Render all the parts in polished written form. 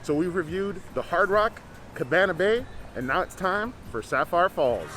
So we've reviewed the Hard Rock, Cabana Bay, and now it's time for Sapphire Falls.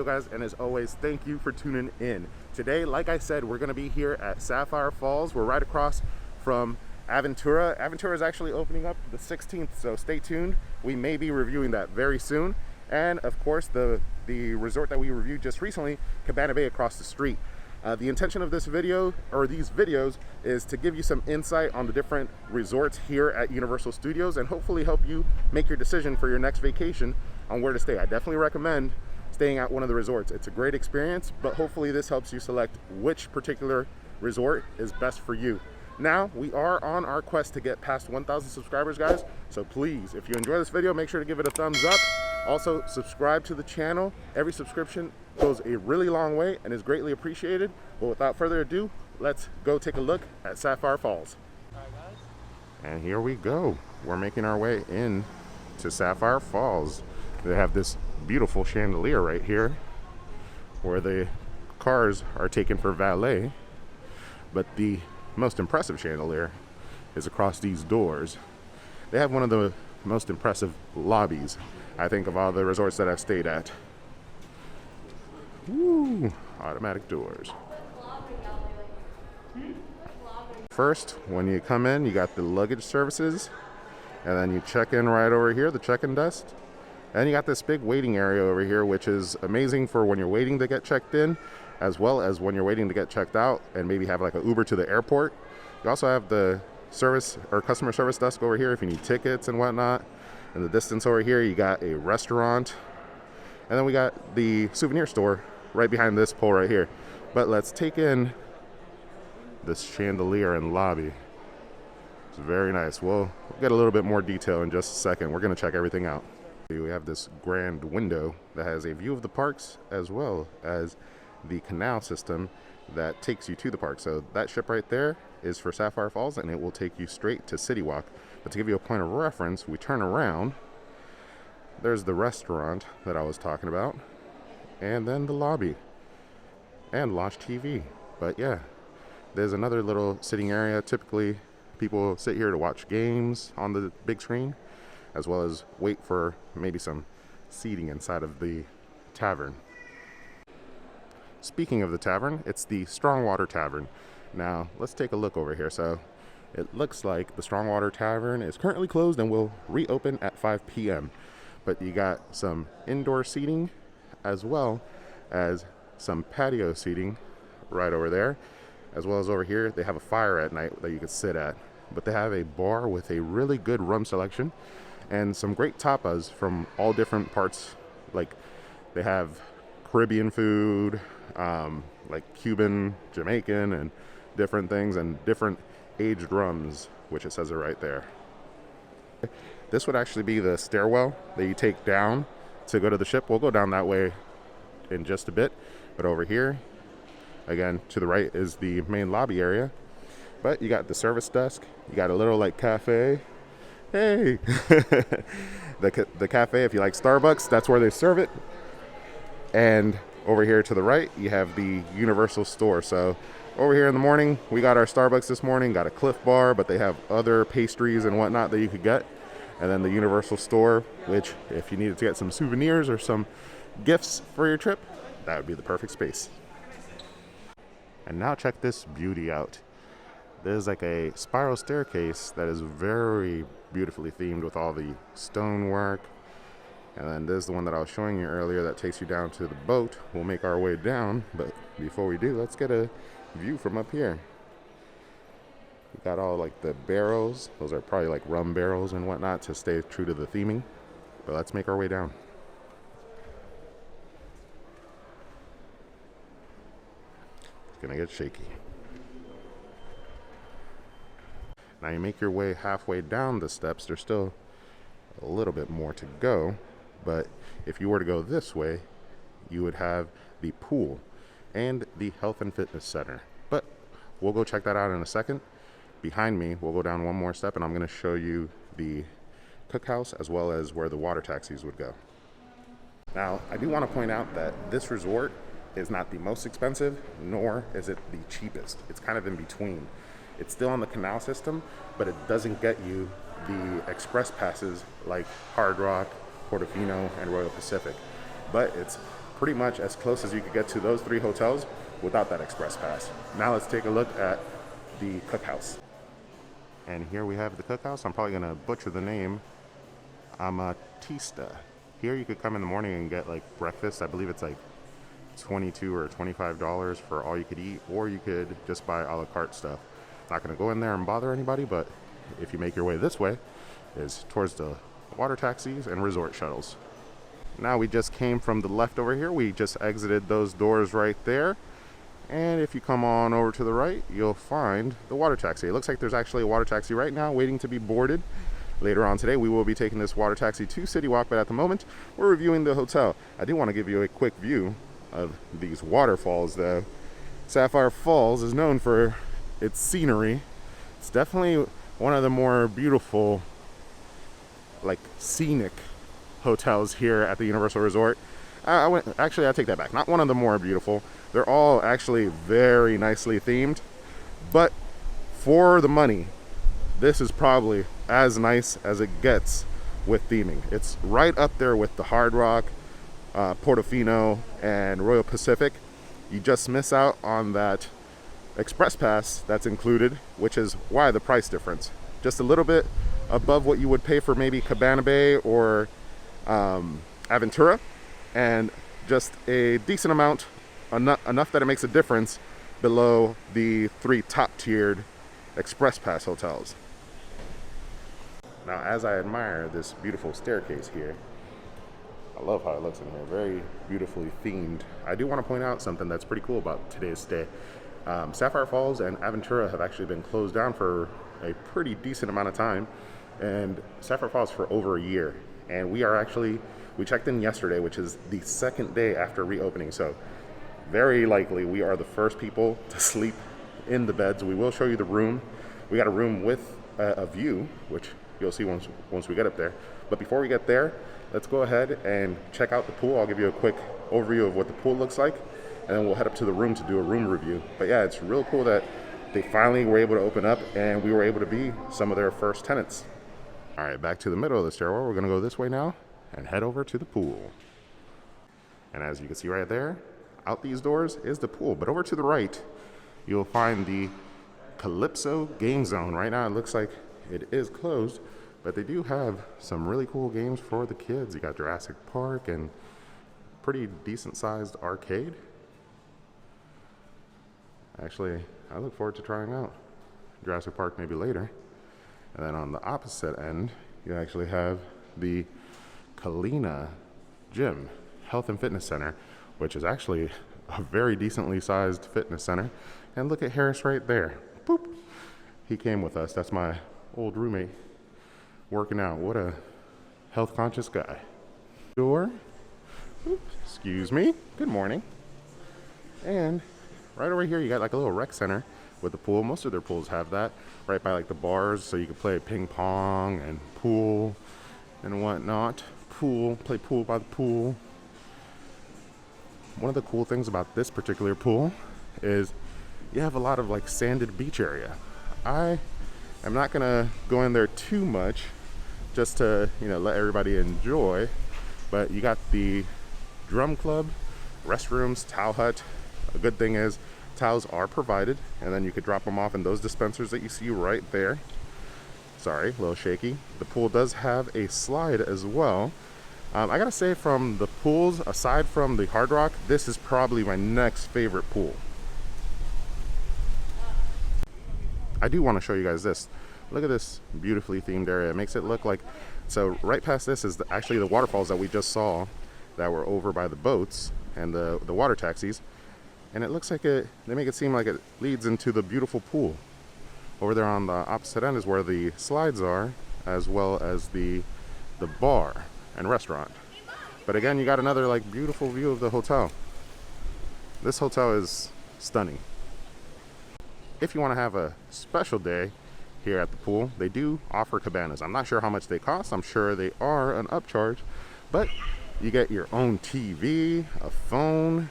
Guys, and as always, thank you for tuning in. Today, like I said, we're going to be here at Sapphire Falls. We're right across from Aventura. Aventura is actually opening up the 16th, so stay tuned. We may be reviewing that very soon. And of course, the resort that we reviewed just recently, Cabana Bay, across the street. The intention of this video, or these videos, is to give you some insight on the different resorts here at Universal Studios and hopefully help you make your decision for your next vacation on where to stay. I definitely recommend staying at one of the resorts. It's a great experience, but hopefully this helps you select which particular resort is best for you. Now, we are on our quest to get past 1,000 subscribers, guys. So please, if you enjoy this video, make sure to give it a thumbs up. Also, subscribe to the channel. Every subscription goes a really long way and is greatly appreciated. But without further ado, let's go take a look at Sapphire Falls. All right, guys. And here we go. We're making our way in to Sapphire Falls. They have this beautiful chandelier right here where the cars are taken for valet, but the most impressive chandelier is across these doors. They have one of the most impressive lobbies, I think, of all the resorts that I've stayed at. Woo! Automatic doors. First, when you come in, you got the luggage services, and then you check in right over here, the check-in desk. And you got this big waiting area over here, which is amazing for when you're waiting to get checked in, as well as when you're waiting to get checked out and maybe have like an Uber to the airport. You also have the service or customer service desk over here if you need tickets and whatnot. In the distance over here, you got a restaurant. And then we got the souvenir store right behind this pole right here. But let's take in this chandelier and lobby. It's very nice. We'll get a little bit more detail in just a second. We're gonna check everything out. We have this grand window that has a view of the parks as well as the canal system that takes you to the park. So that ship right there is for Sapphire Falls and it will take you straight to City Walk. But to give you a point of reference, we turn around, there's the restaurant that I was talking about, and then the lobby and Launch TV. But yeah, there's another little sitting area. Typically people sit here to watch games on the big screen, as well as wait for maybe some seating inside of the tavern. Speaking of the tavern, it's the Strongwater Tavern. Now, let's take a look over here. So, it looks like the Strongwater Tavern is currently closed and will reopen at 5 p.m. But you got some indoor seating, as well as some patio seating right over there. As well as over here, they have a fire at night that you could sit at. But they have a bar with a really good rum selection and some great tapas from all different parts. Like they have Caribbean food, like Cuban, Jamaican, and different things, and different aged rums, which it says it right there. This would actually be the stairwell that you take down to go to the ship. We'll go down that way in just a bit. But over here, again, to the right is the main lobby area. But you got the service desk. You got a little like cafe. Hey, the cafe, if you like Starbucks, that's where they serve it. And over here to the right, you have the Universal store. So over here in the morning, we got our Starbucks this morning, got a Cliff Bar, but they have other pastries and whatnot that you could get. And then the Universal store, which if you needed to get some souvenirs or some gifts for your trip, that would be the perfect space. And now check this beauty out. There's like a spiral staircase that is very beautifully themed with all the stonework. And then there's the one that I was showing you earlier that takes you down to the boat. We'll make our way down, but before we do, let's get a view from up here. We got all like the barrels. Those are probably like rum barrels and whatnot to stay true to the theming. But let's make our way down. It's gonna get shaky. Now you make your way halfway down the steps. There's still a little bit more to go, But if you were to go this way, you would have the pool and the health and fitness center. But we'll go check that out in a second. Behind me, we'll go down one more step and I'm going to show you the cookhouse as well as where the water taxis would go. Now, I do want to point out that this resort is not the most expensive, nor is it the cheapest. It's kind of in between. It's still on the canal system, but it doesn't get you the express passes like Hard Rock, Portofino, and Royal Pacific. But it's pretty much as close as you could get to those three hotels without that express pass. Now let's take a look at the cookhouse. And here we have the cookhouse. I'm probably gonna butcher the name. Amatista. Here you could come in the morning and get like breakfast. I believe it's like $22 or $25 for all you could eat, or you could just buy a la carte stuff. Not gonna go in there and bother anybody, but if you make your way this way, is towards the water taxis and resort shuttles. Now we just came from the left over here. We just exited those doors right there. And if you come on over to the right, you'll find the water taxi. It looks like there's actually a water taxi right now waiting to be boarded. Later on today, we will be taking this water taxi to City Walk, but at the moment, we're reviewing the hotel. I do want to give you a quick view of these waterfalls, though. Sapphire Falls is known for its scenery. It's definitely one of the more beautiful, like, scenic hotels here at the Universal Resort. Actually, I take that back. Not one of the more beautiful. They're all actually very nicely themed, but for the money, this is probably as nice as it gets with theming. It's right up there with the Hard Rock, Portofino, and Royal Pacific. You just miss out on that express pass that's included, which is why the price difference. Just a little bit above what you would pay for maybe Cabana Bay or Aventura, and just a decent amount, enough that it makes a difference below the three top-tiered express pass hotels. Now, as I admire this beautiful staircase here, I love how it looks in here, very beautifully themed. I do want to point out something that's pretty cool about today's stay. Sapphire Falls and Aventura have actually been closed down for a pretty decent amount of time, and Sapphire Falls for over a year. And we checked in yesterday, which is the second day after reopening, so very likely we are the first people to sleep in the beds. We will show you the room. We got a room with a view, which you'll see once we get up there. But before we get there, let's go ahead and check out the pool. I'll give you a quick overview of what the pool looks like, and then we'll head up to the room to do a room review. But yeah, it's real cool that they finally were able to open up and we were able to be some of their first tenants. All right, back to the middle of the stairwell. We're gonna go this way now and head over to the pool. And as you can see right there, out these doors is the pool. But over to the right, you'll find the Calypso Game Zone. Right now it looks like it is closed, but they do have some really cool games for the kids. You got Jurassic Park and pretty decent sized arcade. Actually, I look forward to trying out Jurassic Park maybe later. And then on the opposite end, you actually have the Kalina Gym, Health and Fitness Center, which is actually a very decently sized fitness center. And look at Harris right there. Boop. He came with us. That's my old roommate working out. What a health conscious guy. Door. Oops, excuse me. Good morning. And right over here, you got like a little rec center with the pool. Most of their pools have that right by like the bars, so you can play ping pong and pool and whatnot. Play pool by the pool. One of the cool things about this particular pool is you have a lot of like sanded beach area. I am not gonna go in there too much just to, let everybody enjoy, but you got the drum club, restrooms, towel hut. A good thing is towels are provided, and then you could drop them off in those dispensers that you see right there. Sorry, a little shaky. The pool does have a slide as well. I gotta say, from the pools, aside from the Hard Rock, this is probably my next favorite pool. I do want to show you guys this. Look at this beautifully themed area. It makes it look like, so right past this is actually the waterfalls that we just saw that were over by the boats and the water taxis. And it looks like they make it seem like it leads into the beautiful pool. Over there on the opposite end is where the slides are, as well as the bar and restaurant. But again, you got another like beautiful view of the hotel. This hotel is stunning. If you want to have a special day here at the pool, they do offer cabanas. I'm not sure how much they cost. I'm sure they are an upcharge, but you get your own TV, a phone,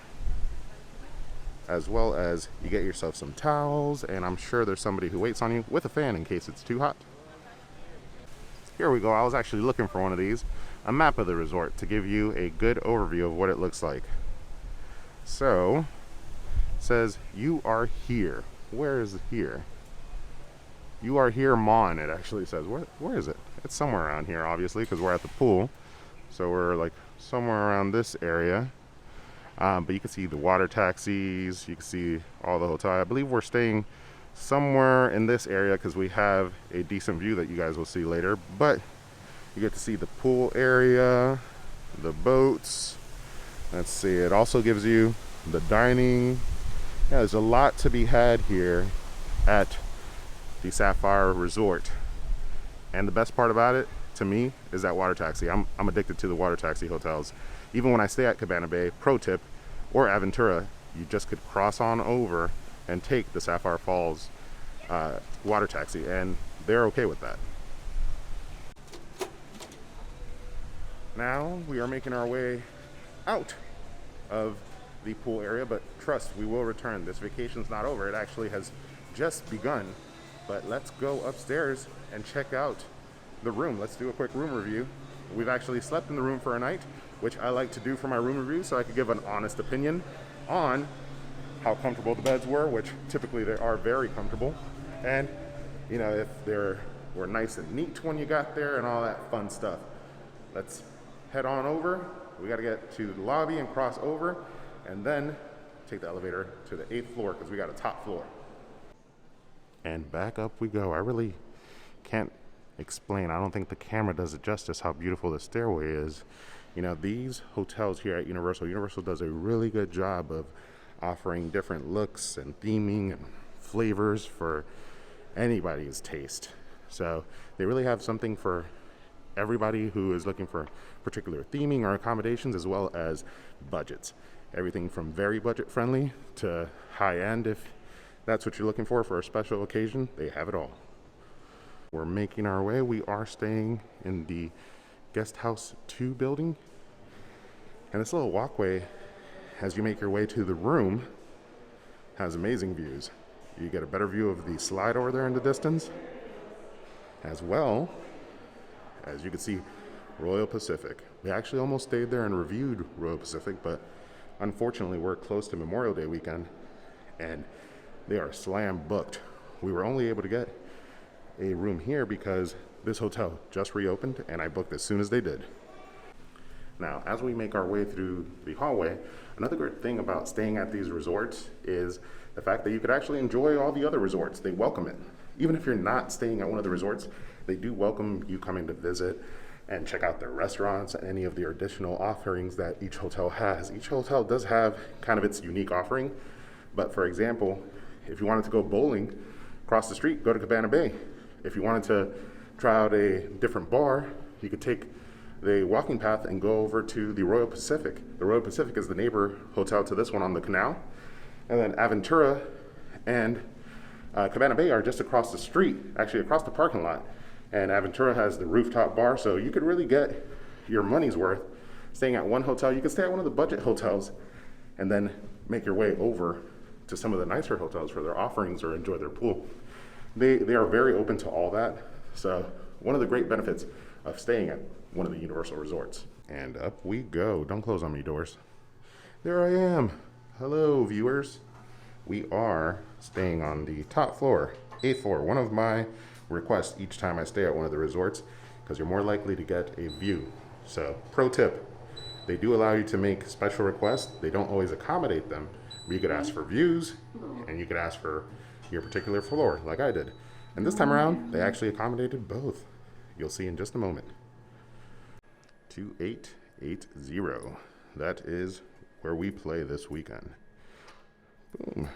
as well as you get yourself some towels, and I'm sure there's somebody who waits on you with a fan in case it's too hot. Here we go. I was actually looking for one of these, a map of the resort to give you a good overview of what it looks like. So, it says you are here. Where is here? You are here, Mon. It actually says. Where is it? It's somewhere around here, obviously, because we're at the pool. So we're like somewhere around this area. But you can see the water taxis. You can see all the hotel. I believe we're staying somewhere in this area because we have a decent view that you guys will see later. But you get to see the pool area, the boats. Let's see. It also gives you the dining. Yeah, there's a lot to be had here at the Sapphire Resort. And the best part about it, to me, is that water taxi. I'm addicted to the water taxi hotels. Even when I stay at Cabana Bay, pro tip, or Aventura, you just could cross on over and take the Sapphire Falls water taxi, and they're okay with that. Now we are making our way out of the pool area, but trust, we will return. This vacation's not over. It actually has just begun. But let's go upstairs and check out the room. Let's do a quick room review. We've actually slept in the room for a night, which I like to do for my room review so I could give an honest opinion on how comfortable the beds were, which typically they are very comfortable. And, you know, if they were nice and neat when you got there and all that fun stuff. Let's head on over. We got to get to the lobby and cross over and then take the elevator to the 8th floor because we got a top floor. And back up we go. I really can't explain. I don't think the camera does it justice how beautiful the stairway is. You know, these hotels here at Universal does a really good job of offering different looks and theming and flavors for anybody's taste. So they really have something for everybody who is looking for particular theming or accommodations, as well as budgets. Everything from very budget friendly to high end. If that's what you're looking for a special occasion, they have it all. We're making our way. We are staying in the Guest House 2 building. And this little walkway, as you make your way to the room, has amazing views. You get a better view of the slide over there in the distance, as well as you can see Royal Pacific. We actually almost stayed there and reviewed Royal Pacific, but unfortunately we're close to Memorial Day weekend and they are slam booked. We were only able to get a room here because this hotel just reopened and I booked as soon as they did. Now, as we make our way through the hallway, another great thing about staying at these resorts is the fact that you could actually enjoy all the other resorts. They welcome it. Even if you're not staying at one of the resorts, they do welcome you coming to visit and check out their restaurants and any of the additional offerings that each hotel has. Each hotel does have kind of its unique offering, but for example, if you wanted to go bowling across the street, go to Cabana Bay. If you wanted to try out a different bar, you could take the walking path and go over to the Royal Pacific. The Royal Pacific is the neighbor hotel to this one on the canal. And then Aventura and Cabana Bay are just across the street, actually across the parking lot. And Aventura has the rooftop bar, so you could really get your money's worth staying at one hotel. You could stay at one of the budget hotels and then make your way over to some of the nicer hotels for their offerings or enjoy their pool. They are very open to all that. So one of the great benefits of staying at one of the Universal resorts. And up we go. Don't close on me, doors. There I am. Hello, viewers. We are staying on the top floor, 8th floor. One of my requests each time I stay at one of the resorts, because you're more likely to get a view. So, pro tip, they do allow you to make special requests. They don't always accommodate them, but you could ask for views, and you could ask for your particular floor, like I did. And this time around, they actually accommodated both. You'll see in just a moment. 2880. That is where we play this weekend. Boom.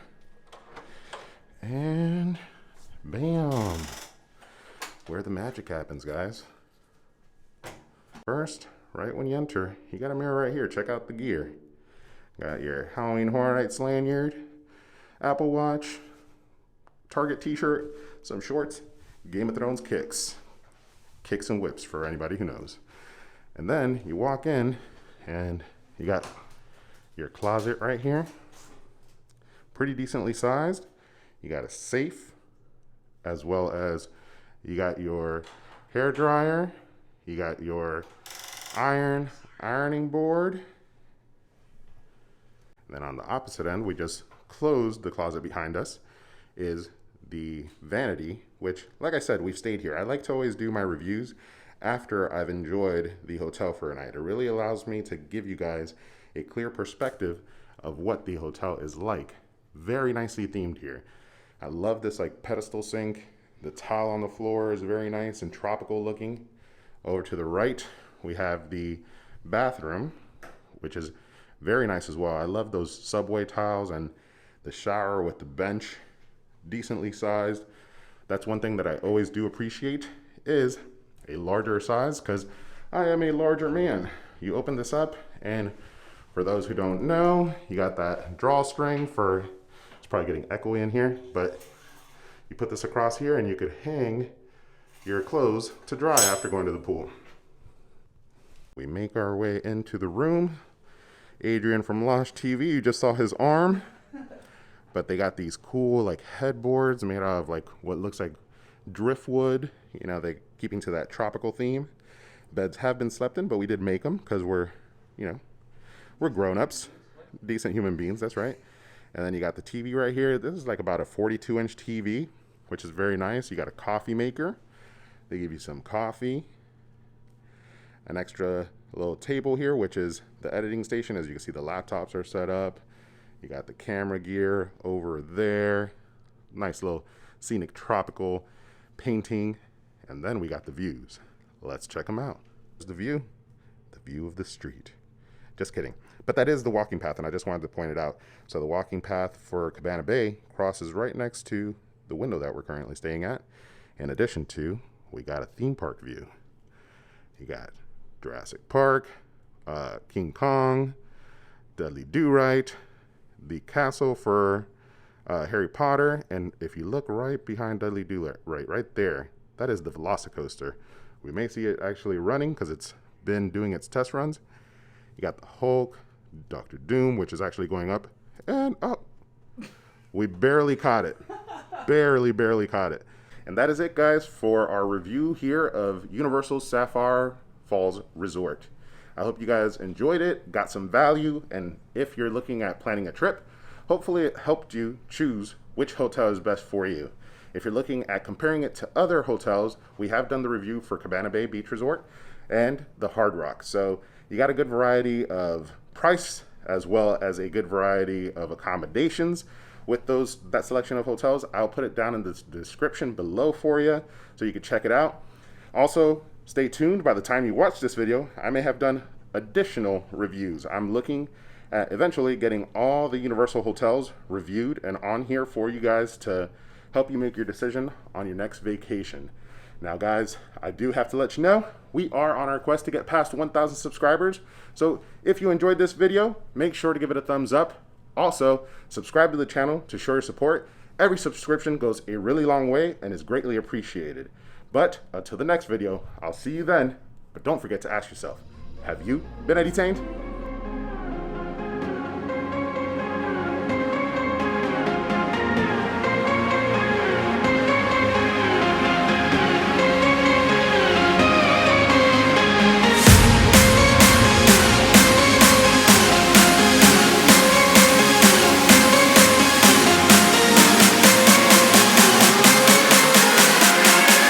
And bam. Where the magic happens, guys. First, right when you enter, you got a mirror right here. Check out the gear. Got your Halloween Horror Nights lanyard, Apple Watch, Target t-shirt, some shorts, Game of Thrones kicks and whips for anybody who knows. And then you walk in and you got your closet right here, pretty decently sized. You got a safe, as well as you got your hair dryer, you got your ironing board. And then on the opposite end, we just closed the closet behind us, is the vanity, which, like I said, we've stayed here. I like to always do my reviews after I've enjoyed the hotel for a night. It really allows me to give you guys a clear perspective of what the hotel is like. Very nicely themed here. I love this like pedestal sink. The tile on the floor is very nice and tropical looking. Over to the right, we have the bathroom, which is very nice as well. I love those subway tiles and the shower with the bench, decently sized. That's one thing that I always do appreciate, is a larger size, because I am a larger man. You open this up, and for those who don't know, you got that drawstring for, it's probably getting echoey in here, but you put this across here and you could hang your clothes to dry after going to the pool. We make our way into the room. Adrian from Lush TV, you just saw his arm. But they got these cool like headboards made out of like what looks like driftwood. You know, they keeping to that tropical theme. Beds have been slept in, but we did make them because we're grown-ups, decent human beings, that's right. And then you got the TV right here. This is like about a 42-inch TV, which is very nice. You got a coffee maker. They give you some coffee. An extra little table here, which is the editing station. As you can see, the laptops are set up. You got the camera gear over there. Nice little scenic tropical painting. And then we got the views. Let's check them out. Here's the view of the street. Just kidding. But that is the walking path, and I just wanted to point it out. So the walking path for Cabana Bay crosses right next to the window that we're currently staying at. In addition to, we got a theme park view. You got Jurassic Park, King Kong, Dudley Do-Right, the castle for Harry Potter, and if you look right behind Dudley Do-Right, right there, that is the Velocicoaster. We may see it actually running because it's been doing its test runs. You got the Hulk, Doctor Doom, which is actually going up and up. We barely caught it. Barely caught it. And that is it, guys, for our review here of Universal Sapphire Falls Resort. I hope you guys enjoyed it, got some value, and if you're looking at planning a trip, hopefully it helped you choose which hotel is best for you. If you're looking at comparing it to other hotels, we have done the review for Cabana Bay Beach Resort and the Hard Rock. So you got a good variety of price as well as a good variety of accommodations with that selection of hotels. I'll put it down in the description below for you so you can check it out. Also, stay tuned. By the time you watch this video, I may have done additional reviews. I'm looking at eventually getting all the Universal hotels reviewed and on here for you guys to help you make your decision on your next vacation. Now, guys, I do have to let you know, we are on our quest to get past 1,000 subscribers. So if you enjoyed this video, make sure to give it a thumbs up. Also, subscribe to the channel to show your support. Every subscription goes a really long way and is greatly appreciated. But until the next video, I'll see you then. But don't forget to ask yourself, have you been entertained?